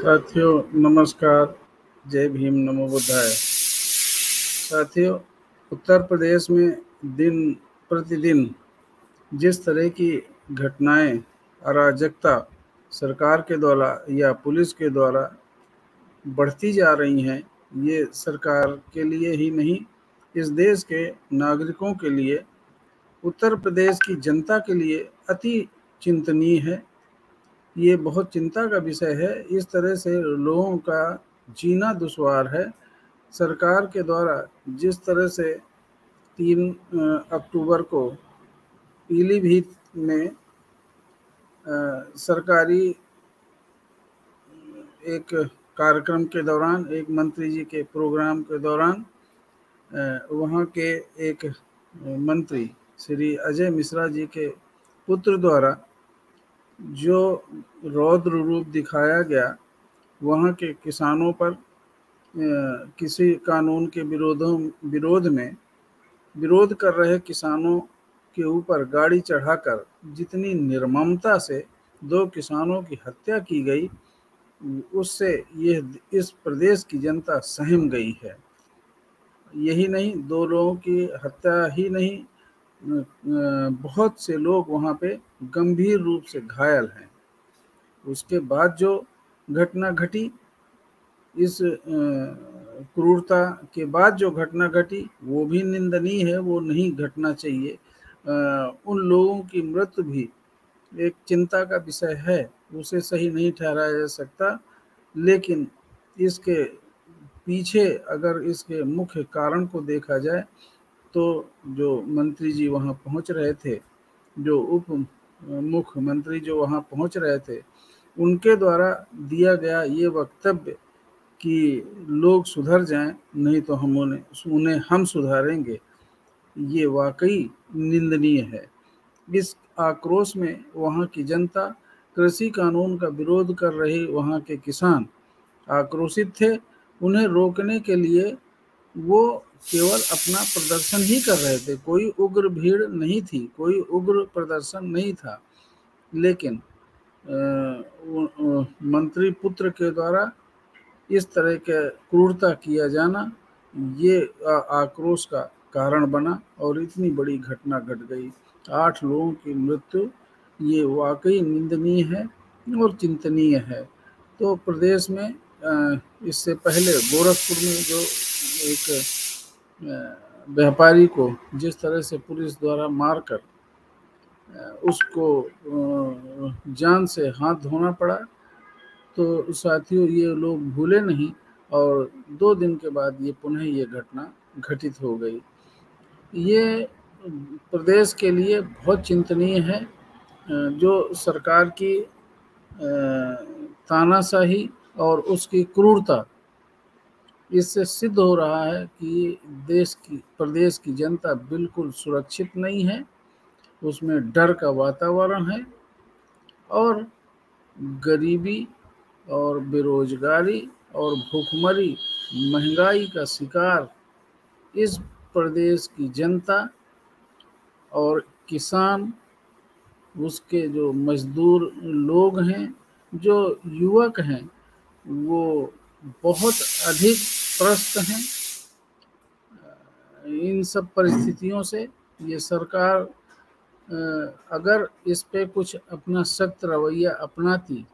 साथियों नमस्कार। जय भीम, नमो बुद्धाय। साथियों, उत्तर प्रदेश में दिन प्रतिदिन जिस तरह की घटनाएं, अराजकता सरकार के द्वारा या पुलिस के द्वारा बढ़ती जा रही हैं, ये सरकार के लिए ही नहीं, इस देश के नागरिकों के लिए, उत्तर प्रदेश की जनता के लिए अति चिंतनीय है। ये बहुत चिंता का विषय है। इस तरह से लोगों का जीना दुश्वार है। सरकार के द्वारा जिस तरह से 3 अक्टूबर को पीलीभीत में सरकारी एक कार्यक्रम के दौरान, एक मंत्री जी के प्रोग्राम के दौरान वहाँ के एक मंत्री श्री अजय मिश्रा जी के पुत्र द्वारा जो रौद्र रूप दिखाया गया, वहाँ के किसानों पर किसी कानून के विरोध कर रहे किसानों के ऊपर गाड़ी चढ़ाकर जितनी निर्ममता से 2 किसानों की हत्या की गई, उससे इस प्रदेश की जनता सहम गई है। यही नहीं, 2 लोगों की हत्या ही नहीं, बहुत से लोग वहाँ पे गंभीर रूप से घायल हैं। उसके बाद जो घटना घटी, इस क्रूरता के बाद जो घटना घटी, वो भी निंदनीय है, वो नहीं घटना चाहिए। उन लोगों की मृत्यु भी एक चिंता का विषय है, उसे सही नहीं ठहराया जा सकता। लेकिन इसके पीछे अगर इसके मुख्य कारण को देखा जाए, तो जो मंत्री जी वहाँ पहुँच रहे थे, जो उप मुख्यमंत्री जो वहाँ पहुँच रहे थे, उनके द्वारा दिया गया ये वक्तव्य कि लोग सुधर जाएं, नहीं तो उन्हें हम सुधारेंगे, ये वाकई निंदनीय है। इस आक्रोश में वहाँ की जनता, कृषि कानून का विरोध कर रहे वहाँ के किसान आक्रोशित थे। उन्हें रोकने के लिए वो केवल अपना प्रदर्शन ही कर रहे थे, कोई उग्र भीड़ नहीं थी, कोई उग्र प्रदर्शन नहीं था। लेकिन मंत्री पुत्र के द्वारा इस तरह के क्रूरता किया जाना, ये आक्रोश का कारण बना और इतनी बड़ी घटना घट गई। 8 लोगों की मृत्यु, ये वाकई निंदनीय है और चिंतनीय है। तो प्रदेश में इससे पहले गोरखपुर में जो एक व्यापारी को जिस तरह से पुलिस द्वारा मारकर उसको जान से हाथ धोना पड़ा, तो साथियों ये लोग भूले नहीं और 2 दिन के बाद ये पुनः ये घटना घटित हो गई। ये प्रदेश के लिए बहुत चिंतनीय है। जो सरकार की तानाशाही और उसकी क्रूरता, इससे सिद्ध हो रहा है कि प्रदेश की जनता बिल्कुल सुरक्षित नहीं है, उसमें डर का वातावरण है और गरीबी और बेरोजगारी और भूखमरी, महंगाई का शिकार इस प्रदेश की जनता और किसान, उसके जो मजदूर लोग हैं, जो युवक हैं, वो बहुत अधिक त्रस्त हैं। इन सब परिस्थितियों से ये सरकार अगर इस पे कुछ अपना सख्त रवैया अपनाती,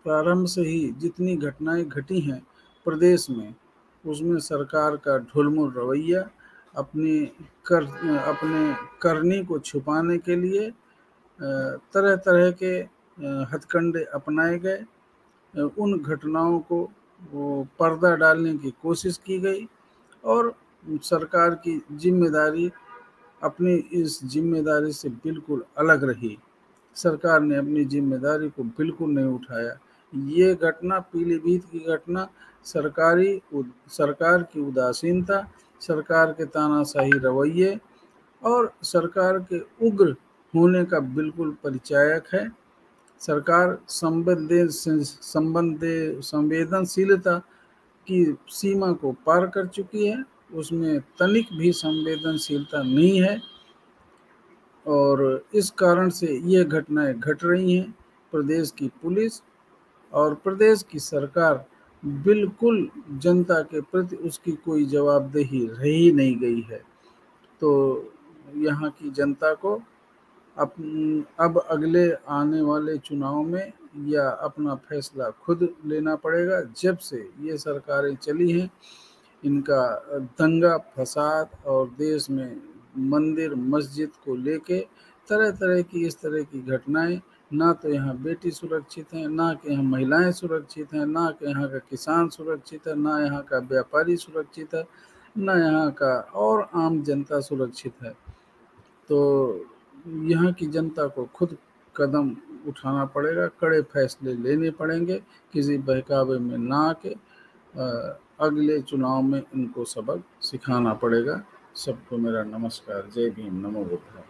प्रारंभ से ही जितनी घटनाएं घटी हैं प्रदेश में, उसमें सरकार का ढुलमुल रवैया, अपने करनी को छुपाने के लिए तरह तरह के हथकंडे अपनाए गए। उन घटनाओं को पर्दा डालने की कोशिश की गई और सरकार की जिम्मेदारी, अपनी इस जिम्मेदारी से बिल्कुल अलग रही। सरकार ने अपनी जिम्मेदारी को बिल्कुल नहीं उठाया। ये घटना, पीलीभीत की घटना, सरकार की उदासीनता, सरकार के तानाशाही रवैये और सरकार के उग्र होने का बिल्कुल परिचायक है। सरकार संवेदनशीलता की सीमा को पार कर चुकी है, उसमें तनिक भी संवेदनशीलता नहीं है और इस कारण से ये घटनाएं घट रही हैं। प्रदेश की पुलिस और प्रदेश की सरकार बिल्कुल जनता के प्रति उसकी कोई जवाबदेही रह ही नहीं गई है। तो यहाँ की जनता को अब अगले आने वाले चुनाव में या अपना फैसला खुद लेना पड़ेगा। जब से ये सरकारें चली हैं, इनका दंगा फसाद और देश में मंदिर मस्जिद को लेके तरह तरह की इस तरह की घटनाएं, ना तो यहाँ बेटी सुरक्षित हैं, ना कि यहाँ महिलाएं सुरक्षित हैं, ना कि यहाँ का किसान सुरक्षित है, ना यहाँ का व्यापारी सुरक्षित है, ना यहाँ का और आम जनता सुरक्षित है। तो यहाँ की जनता को खुद कदम उठाना पड़ेगा, कड़े फैसले लेने पड़ेंगे, किसी बहकावे में ना आके अगले चुनाव में इनको सबक सिखाना पड़ेगा। सबको मेरा नमस्कार। जय भीम, नमो बुद्धाय।